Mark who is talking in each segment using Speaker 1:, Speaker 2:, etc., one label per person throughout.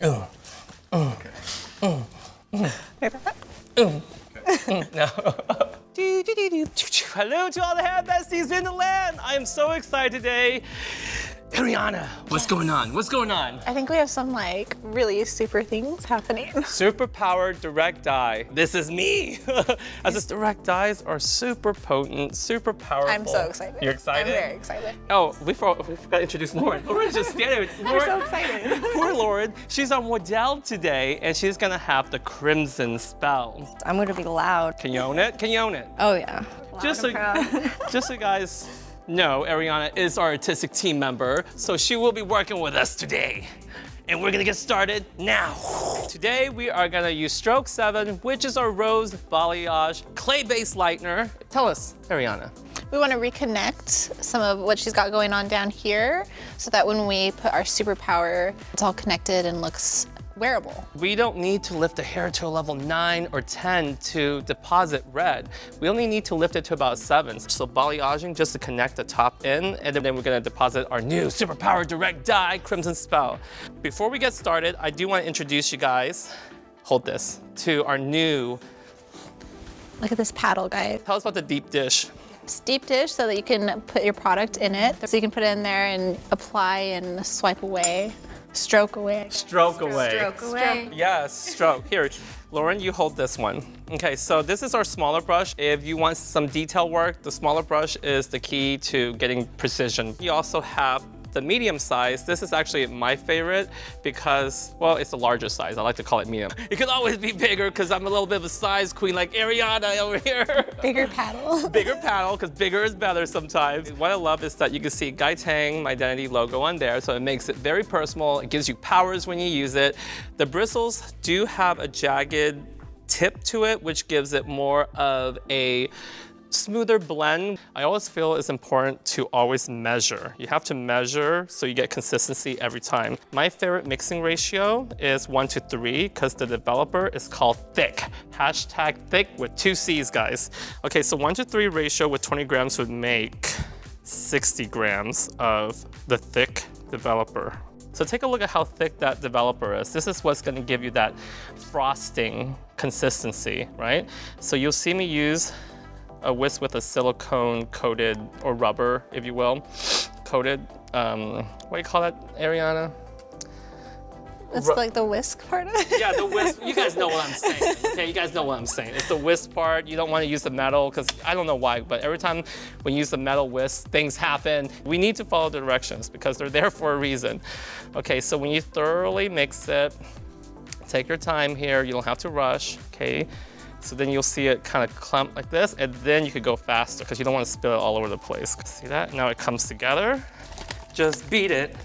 Speaker 1: Okay.
Speaker 2: Like that?
Speaker 1: No. Hello to all the hair besties in the land. I am so excited today. Ariana, what's going on? What's going on?
Speaker 2: I think we have some like really super things happening.
Speaker 1: Super powered direct dye. This is me. As these direct dyes are super potent, super powerful.
Speaker 2: I'm so excited.
Speaker 1: You're excited?
Speaker 2: I'm very excited.
Speaker 1: Oh, we forgot to introduce Lauren. Lauren's just standing.
Speaker 2: I'm so excited.
Speaker 1: Poor Lauren. She's on Waddell today, and she's gonna have the Crimson Spell.
Speaker 2: I'm gonna be loud.
Speaker 1: Can you own it? Can you own it?
Speaker 2: Oh yeah.
Speaker 1: Just so you guys know, Ariana is our artistic team member, so she will be working with us today. And we're gonna get started now. Today we are gonna use Stroke 7, which is our Rose Balayage clay-based lightener. Tell us, Ariana.
Speaker 2: We want to reconnect some of what she's got going on down here so that when we put our superpower, it's all connected and looks wearable.
Speaker 1: We don't need to lift the hair to a level 9 or 10 to deposit red. We only need to lift it to about 7. So balayaging just to connect the top in, and then we're gonna deposit our new superpower direct dye, Crimson Spell. Before we get started, I do want to introduce you guys, hold this, to our new.
Speaker 2: Look at this paddle, guys.
Speaker 1: Tell us about the deep dish.
Speaker 2: It's deep dish so that you can put your product in it. So you can put it in there and apply and swipe away. Stroke away.
Speaker 1: Stroke away.
Speaker 3: Stroke away.
Speaker 1: Yes, stroke. Here, Lauren, you hold this one. Okay, so this is our smaller brush. If you want some detail work, the smaller brush is the key to getting precision. You also have the medium size. This is actually my favorite because, well, it's the larger size. I like to call it medium. It could always be bigger because I'm a little bit of a size queen like Ariana over here.
Speaker 2: Bigger paddle.
Speaker 1: Bigger paddle, because bigger is better sometimes. What I love is that you can see Tang Mydentity logo on there, so it makes it very personal. It gives you powers when you use it. The bristles do have a jagged tip to it, which gives it more of a smoother blend. I always feel it's important to always measure. You have to measure so you get consistency every time. My favorite mixing ratio is 1:3 because the developer is called thick. Hashtag thick with 2 C's, guys. Okay, so 1:3 ratio with 20 grams would make 60 grams of the thick developer. So take a look at how thick that developer is. This is what's gonna give you that frosting consistency, right? So you'll see me use a whisk with a silicone coated, or rubber, if you will, coated, what do you call that, Ariana?
Speaker 2: That's like the whisk part of it?
Speaker 1: Yeah, the whisk, you guys know what I'm saying, okay? You guys know what I'm saying. It's the whisk part. You don't want to use the metal, because I don't know why, but every time we use the metal whisk, things happen. We need to follow the directions, because they're there for a reason. Okay, so when you thoroughly mix it, take your time here. You don't have to rush, okay? So then you'll see it kind of clump like this, and then you could go faster because you don't want to spill it all over the place. See that? Now it comes together. Just beat it.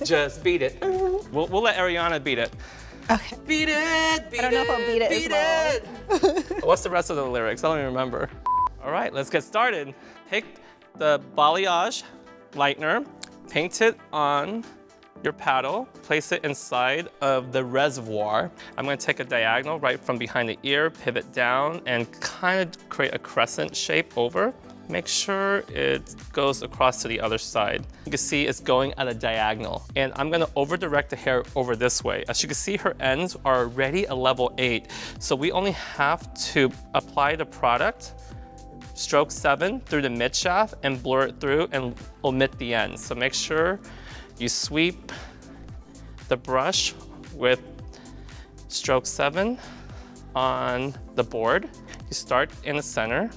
Speaker 1: Just beat it. We'll let Ariana beat it.
Speaker 2: Okay.
Speaker 1: Beat it, beat it,
Speaker 2: I don't know if I'll beat it as well.
Speaker 1: What's the rest of the lyrics? I don't even remember. All right, let's get started. Take the Balayage lightener, paint it on your paddle, place it inside of the reservoir. I'm gonna take a diagonal right from behind the ear, pivot down, and kind of create a crescent shape over. Make sure it goes across to the other side. You can see it's going at a diagonal. And I'm gonna over-direct the hair over this way. As you can see, her ends are already a level 8. So we only have to apply the product, stroke 7 through the mid shaft, and blur it through and omit the ends. So make sure you sweep the brush with stroke 7 on the board. You start in the center,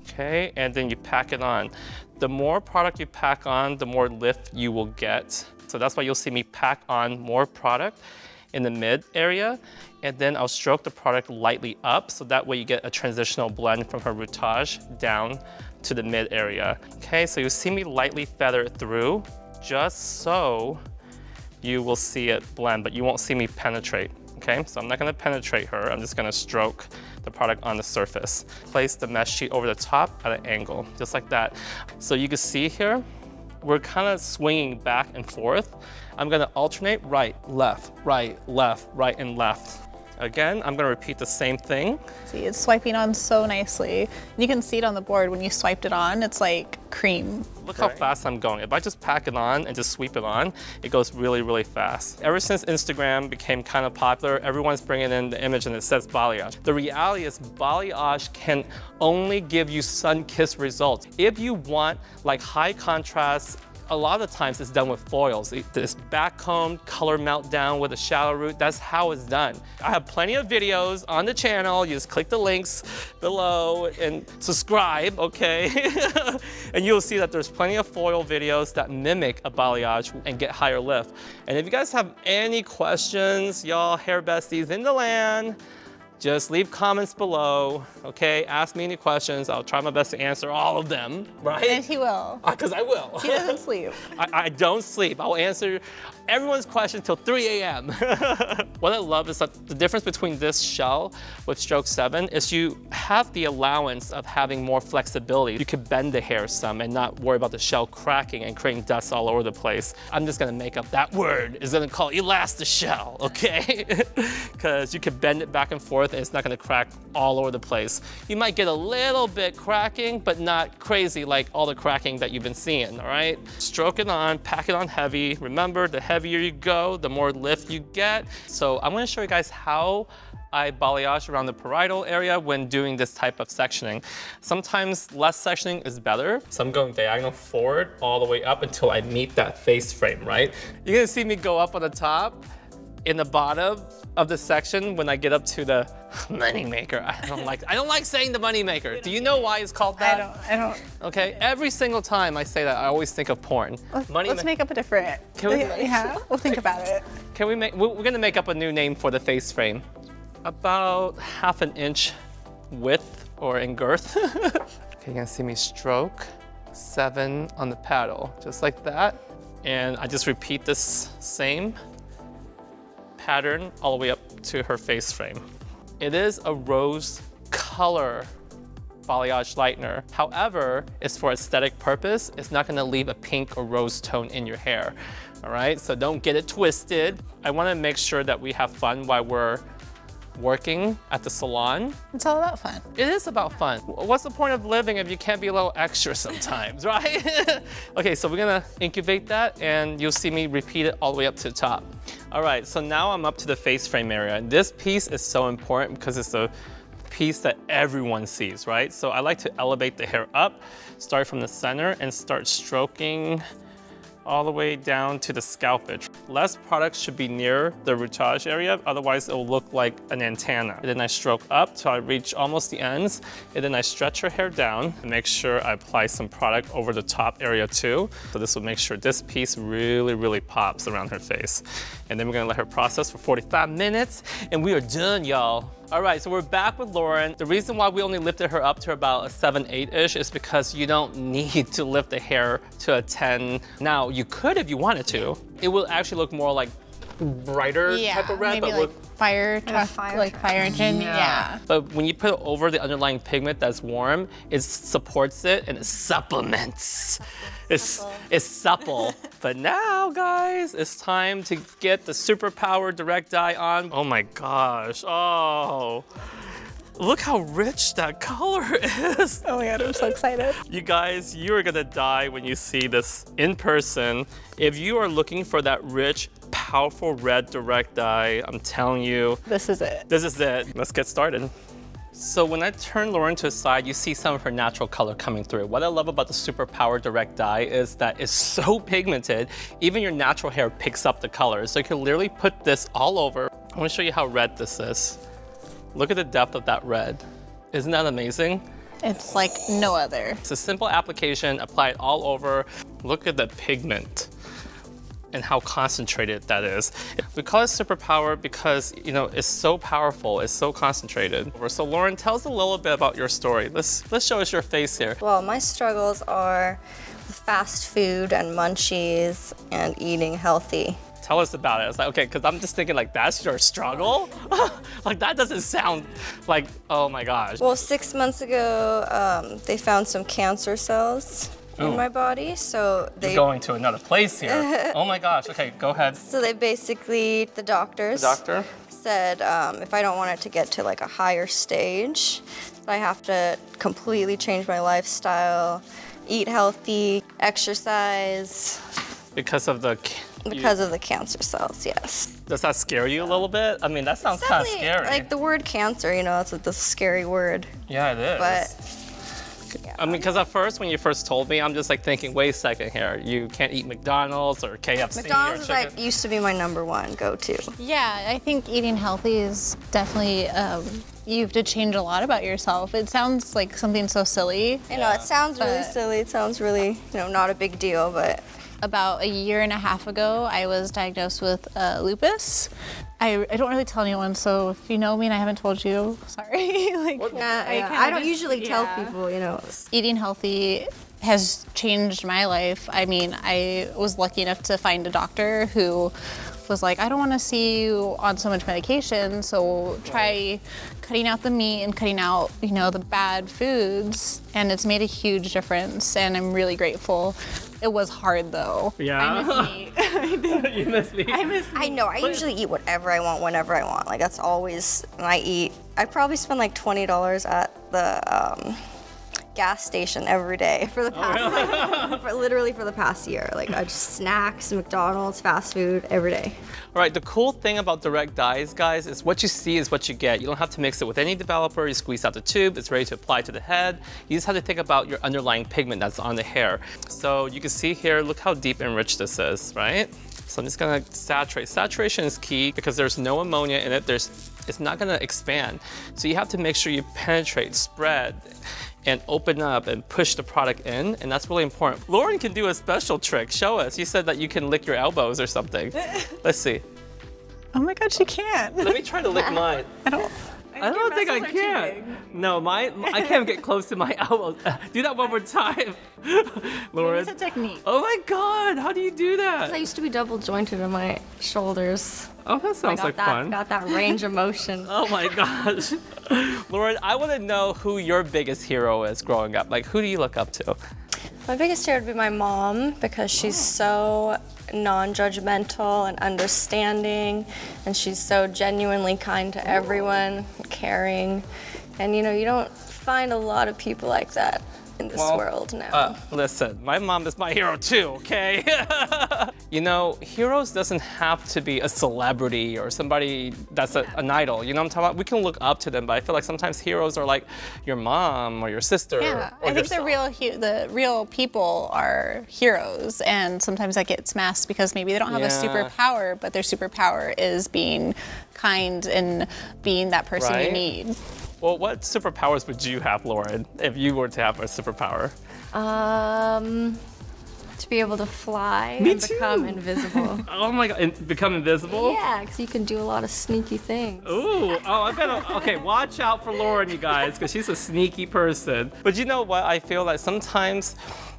Speaker 1: okay, and then you pack it on. The more product you pack on, the more lift you will get. So that's why you'll see me pack on more product in the mid area, and then I'll stroke the product lightly up, so that way you get a transitional blend from her routage down to the mid area. Okay, so you see me lightly feather it through, just so you will see it blend, but you won't see me penetrate, okay? So I'm not gonna penetrate her, I'm just gonna stroke the product on the surface. Place the mesh sheet over the top at an angle, just like that. So you can see here, we're kind of swinging back and forth. I'm gonna alternate right, left, and left. Again, I'm gonna repeat the same thing.
Speaker 2: See, it's swiping on so nicely. You can see it on the board when you swiped it on. It's like cream.
Speaker 1: Look how fast I'm going. If I just pack it on and just sweep it on, it goes really, really fast. Ever since Instagram became kind of popular, everyone's bringing in the image and it says balayage. The reality is balayage can only give you sun-kissed results. If you want like high contrast, a lot of the times it's done with foils. This backcombed color meltdown with a shallow root, that's how it's done. I have plenty of videos on the channel. You just click the links below and subscribe, okay? And you'll see that there's plenty of foil videos that mimic a balayage and get higher lift. And if you guys have any questions, y'all hair besties in the land, just leave comments below, okay? Ask me any questions. I'll try my best to answer all of them, right?
Speaker 2: And he will.
Speaker 1: Because I will.
Speaker 2: He doesn't sleep.
Speaker 1: I don't sleep. I'll answer everyone's question till 3 a.m. What I love is that the difference between this shell with stroke 7 is you have the allowance of having more flexibility. You could bend the hair some and not worry about the shell cracking and creating dust all over the place. I'm just gonna make up that word. It's gonna call elastigel, okay? Because you can bend it back and forth and it's not gonna crack all over the place. You might get a little bit cracking, but not crazy like all the cracking that you've been seeing, all right? Stroke it on, pack it on heavy. Remember, the heavier you go, the more lift you get. So I'm gonna show you guys how I balayage around the parietal area when doing this type of sectioning. Sometimes less sectioning is better. So I'm going diagonal forward all the way up until I meet that face frame, right? You're gonna see me go up on the top, in the bottom of the section when I get up to the money maker. I don't like saying the money maker. Do you know why it's called that?
Speaker 2: I don't.
Speaker 1: Okay, every single time I say that, I always think of porn.
Speaker 2: Let's make up a different.
Speaker 1: Can we?
Speaker 2: Yeah, we'll think about it.
Speaker 1: Can we make? We're gonna make up a new name for the face frame. About ½ an inch width or in girth. Okay, you're gonna see me stroke 7 on the paddle, just like that. And I just repeat this same pattern all the way up to her face frame. It is a rose color balayage lightener. However, it's for aesthetic purpose. It's not gonna leave a pink or rose tone in your hair. All right, so don't get it twisted. I wanna make sure that we have fun while we're working at the salon.
Speaker 2: It's all about fun.
Speaker 1: It is about fun. What's the point of living if you can't be a little extra sometimes, right? Okay, so we're gonna incubate that and you'll see me repeat it all the way up to the top. All right, so now I'm up to the face frame area. And this piece is so important because it's the piece that everyone sees, right? So I like to elevate the hair up, start from the center and start stroking all the way down to the scalpage. Less product should be near the rootage area, otherwise it will look like an antenna. And then I stroke up till I reach almost the ends, and then I stretch her hair down and make sure I apply some product over the top area too. So this will make sure this piece really, really pops around her face. And then we're gonna let her process for 45 minutes, and we are done, y'all. All right, so we're back with Lauren. The reason why we only lifted her up to about a 7, 8-ish is because you don't need to lift the hair to a 10. Now, you could if you wanted to. It will actually look more like brighter type of red,
Speaker 2: maybe
Speaker 1: but
Speaker 2: like fire engine, yeah.
Speaker 1: But when you put it over the underlying pigment that's warm, it supports it and it supplements. It's supple. But now, guys, it's time to get the Superpower Direct Dye on. Oh my gosh, oh. Look how rich that color is.
Speaker 2: Oh my God, I'm so excited.
Speaker 1: You guys, you are gonna die when you see this in person. If you are looking for that rich, powerful red direct dye, I'm telling you.
Speaker 2: This is it.
Speaker 1: This is it. Let's get started. So when I turn Lauren to the side, you see some of her natural color coming through. What I love about the Superpower Direct Dye is that it's so pigmented, even your natural hair picks up the color. So you can literally put this all over. I wanna show you how red this is. Look at the depth of that red. Isn't that amazing?
Speaker 2: It's like no other.
Speaker 1: It's a simple application, apply it all over. Look at the pigment and how concentrated that is. We call it Superpower because, you know, it's so powerful, it's so concentrated. So Lauren, tell us a little bit about your story. Let's show us your face here.
Speaker 3: Well, my struggles are with fast food and munchies and eating healthy.
Speaker 1: Tell us about it. It's like, okay, because I'm just thinking like, that's your struggle? Like that doesn't sound like, oh my gosh.
Speaker 3: Well, 6 months ago, they found some cancer cells in my body, so
Speaker 1: You're going to another place here. Oh my gosh, okay, go ahead.
Speaker 3: So they basically, the doctors
Speaker 1: The doctor?
Speaker 3: said if I don't want it to get to like a higher stage, I have to completely change my lifestyle, eat healthy, exercise.
Speaker 1: Because of the
Speaker 3: cancer cells, yes.
Speaker 1: Does that scare you a little bit? I mean, that sounds kind of scary.
Speaker 3: Like the word cancer, you know, it's a scary word.
Speaker 1: Yeah, it is.
Speaker 3: But yeah.
Speaker 1: I mean, because at first, when you first told me, I'm just like thinking, wait a second here, you can't eat McDonald's or KFC
Speaker 3: McDonald's
Speaker 1: or
Speaker 3: is
Speaker 1: chicken.
Speaker 3: like used to be my #1 go-to.
Speaker 2: Yeah, I think eating healthy is definitely, you have to change a lot about yourself. It sounds like something so silly.
Speaker 3: I know, it sounds really
Speaker 2: But-
Speaker 3: silly. It sounds really, not a big deal, but
Speaker 2: About a year and a half ago, I was diagnosed with lupus. I don't really tell anyone, so if you know me and I haven't told you, sorry.
Speaker 3: I don't usually tell people,
Speaker 2: Eating healthy has changed my life. I mean, I was lucky enough to find a doctor who was like, I don't want to see you on so much medication, so try cutting out the meat and cutting out, the bad foods, and it's made a huge difference, and I'm really grateful. It was hard though.
Speaker 1: Yeah.
Speaker 2: I miss meat.
Speaker 1: You miss me.
Speaker 3: I know, I usually eat whatever I want, whenever I want. Like, that's always, when I eat, I probably spend like $20 at the gas station every day for the past, literally for the past year. Like, I just snacks, McDonald's, fast food, every day.
Speaker 1: All right, the cool thing about direct dyes, guys, is what you see is what you get. You don't have to mix it with any developer. You squeeze out the tube, it's ready to apply to the head. You just have to think about your underlying pigment that's on the hair. So you can see here, look how deep and rich this is, right? So I'm just gonna saturate. Saturation is key because there's no ammonia in it. It's not gonna expand. So you have to make sure you penetrate, spread, and open up and push the product in, and that's really important. Lauren can do a special trick. Show us. You said that you can lick your elbows or something. Let's see.
Speaker 2: Oh my God, she can't.
Speaker 1: Let me try to lick mine.
Speaker 2: I don't
Speaker 1: think I can. No, I can't get close to my elbows. Do that one more time, Lauren.
Speaker 2: It's a technique.
Speaker 1: Oh my God, how do you do
Speaker 3: I
Speaker 1: that?
Speaker 3: used to be double jointed in my shoulders.
Speaker 1: Oh, that sounds like fun.
Speaker 3: Got that range of motion.
Speaker 1: Oh my gosh. Lauren, I want to know who your biggest hero is growing up. Like, who do you look up to?
Speaker 3: My biggest hero would be my mom because she's so non-judgmental and understanding, and she's so genuinely kind to everyone, caring. And you don't find a lot of people like that in this world now.
Speaker 1: Listen, my mom is my hero too, okay? Heroes doesn't have to be a celebrity or somebody that's an idol. You know what I'm talking about? We can look up to them, but I feel like sometimes heroes are like your mom or your sister.
Speaker 2: Yeah,
Speaker 1: or
Speaker 2: I think
Speaker 1: yourself.
Speaker 2: the real people are heroes, and sometimes that gets masked because maybe they don't have a superpower, but their superpower is being kind and being that person you
Speaker 1: Right.
Speaker 2: need.
Speaker 1: Well, what superpowers would you have, Lauren, if you were to have a superpower?
Speaker 3: To be able to fly
Speaker 1: Me
Speaker 3: and
Speaker 1: too.
Speaker 3: become invisible.
Speaker 1: Oh my God, and become invisible?
Speaker 3: Yeah, because you can do a lot of sneaky things.
Speaker 1: Ooh, I better, okay, watch out for Lauren, you guys, because she's a sneaky person. But you know what? I feel like sometimes,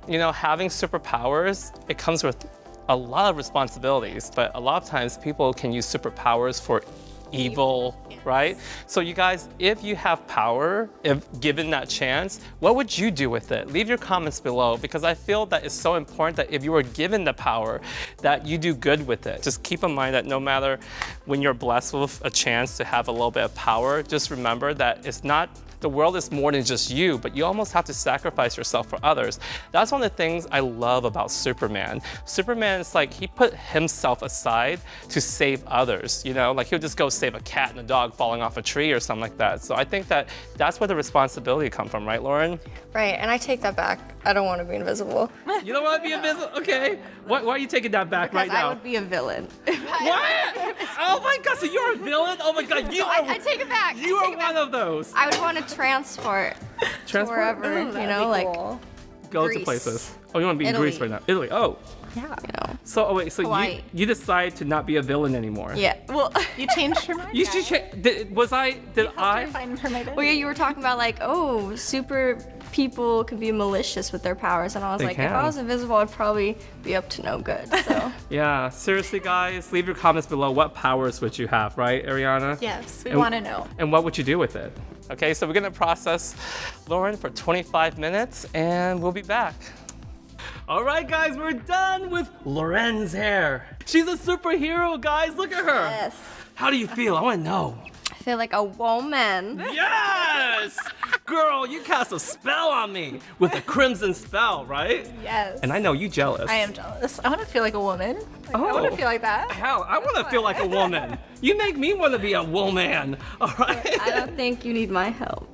Speaker 1: having superpowers, it comes with a lot of responsibilities, but a lot of times people can use superpowers for evil, right? So you guys, if you have power, if given that chance, what would you do with it? Leave your comments below, because I feel that it's so important that if you were given the power, that you do good with it. Just keep in mind that no matter when you're blessed with a chance to have a little bit of power, just remember that the world is more than just you, but you almost have to sacrifice yourself for others. That's one of the things I love about Superman. Superman is like, he put himself aside to save others, Like he'll just go save a cat and a dog falling off a tree or something like that. So I think that's where the responsibility comes from, right, Lauren?
Speaker 3: Right, and I take that back. I don't want to be invisible.
Speaker 1: You don't want to be invisible? Okay. Why are you taking that back right now?
Speaker 3: I would be a villain.
Speaker 1: What? Oh my God, so you're a villain? Oh my God,
Speaker 3: I take it back.
Speaker 1: You are one of those.
Speaker 3: I would want to transport to wherever,
Speaker 1: Go to
Speaker 3: Greece.
Speaker 1: places. Oh, you want to be in
Speaker 3: Italy.
Speaker 1: Greece right now? Italy, oh.
Speaker 3: Yeah.
Speaker 1: So
Speaker 3: Hawaii.
Speaker 1: you decide to not be a villain anymore.
Speaker 3: Yeah. Well,
Speaker 2: You changed your mind.
Speaker 1: You should did I?
Speaker 2: Find her my
Speaker 3: well, yeah, you were talking about super people could be malicious with their powers, and I was
Speaker 1: They
Speaker 3: like,
Speaker 1: can.
Speaker 3: if I was invisible, I'd probably be up to no good. So
Speaker 1: Yeah, seriously guys, leave your comments below. What powers would you have, right, Ariana?
Speaker 2: Yes, we
Speaker 1: And-
Speaker 2: want to know.
Speaker 1: And what would you do with it? Okay, so we're gonna process Lauren for 25 minutes and we'll be back. All right, guys, we're done with Lauren's hair. She's a superhero, guys. Look at her.
Speaker 3: yes.
Speaker 1: How do you feel? I want to know.
Speaker 3: I feel like a woman.
Speaker 1: Yes! Girl, you cast a spell on me with a crimson spell, right?
Speaker 2: Yes.
Speaker 1: And I know you jealous.
Speaker 2: I am jealous. I want to feel like a woman. I want
Speaker 1: Oh.
Speaker 2: to feel like that.
Speaker 1: Hell, I want to feel like a woman. You make me want to be a woman, all right?
Speaker 3: I don't think you need my help.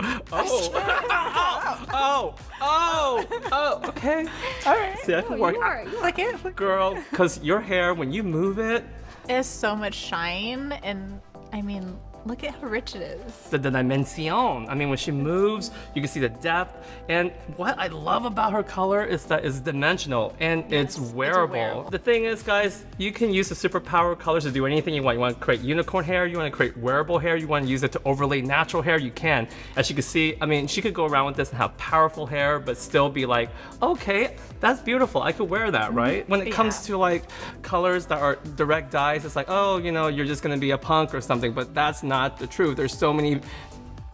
Speaker 1: Oh, okay. All right. See, I can work.
Speaker 2: Like it.
Speaker 1: Girl, because your hair, when you move it,
Speaker 2: There's so much shine, and I mean, look at how rich it is.
Speaker 1: the dimension. I mean, when she moves, you can see the depth. And what I love about her color is that it's dimensional and it's wearable. The thing is, guys, you can use the superpower colors to do anything you want. You want to create unicorn hair, you want to create wearable hair, you want to use it to overlay natural hair, you can. As you can see, I mean, she could go around with this and have powerful hair, but still be like, okay, that's beautiful. I could wear that, right? When it comes to like colors that are direct dyes, it's like, oh, you know, you're just going to be a punk or something, but that's not the truth. There's so many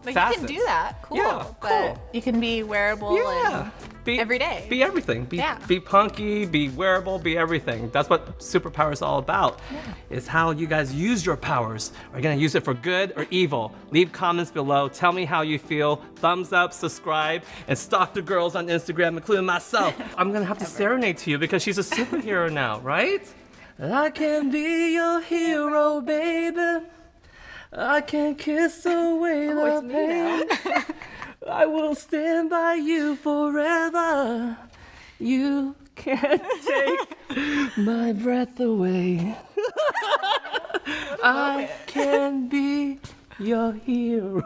Speaker 2: Like
Speaker 1: facets.
Speaker 2: you can do that, cool.
Speaker 1: Yeah,
Speaker 2: But
Speaker 1: cool.
Speaker 2: you can be wearable
Speaker 1: Yeah.
Speaker 2: and every day.
Speaker 1: Be everything. Be punky, be wearable, be everything. That's what superpower is all about. Is how you guys use your powers. Are you gonna use it for good or evil? Leave comments below. Tell me how you feel. Thumbs up, subscribe, and stalk the girls on Instagram, including myself. I'm gonna have to serenade to you because she's a superhero now, right? I can be your hero, baby. I can kiss away the pain. I will stand by you forever. You can't take my breath away. I can be your hero.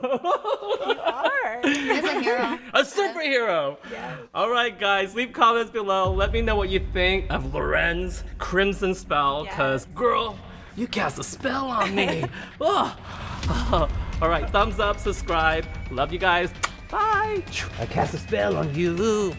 Speaker 2: You are.
Speaker 3: As a hero.
Speaker 1: A superhero. Yes. All right, guys, leave comments below. Let me know what you think of Loren's crimson spell, because girl, you cast a spell on me. All right, thumbs up, subscribe. Love you guys. Bye. I cast a spell on you.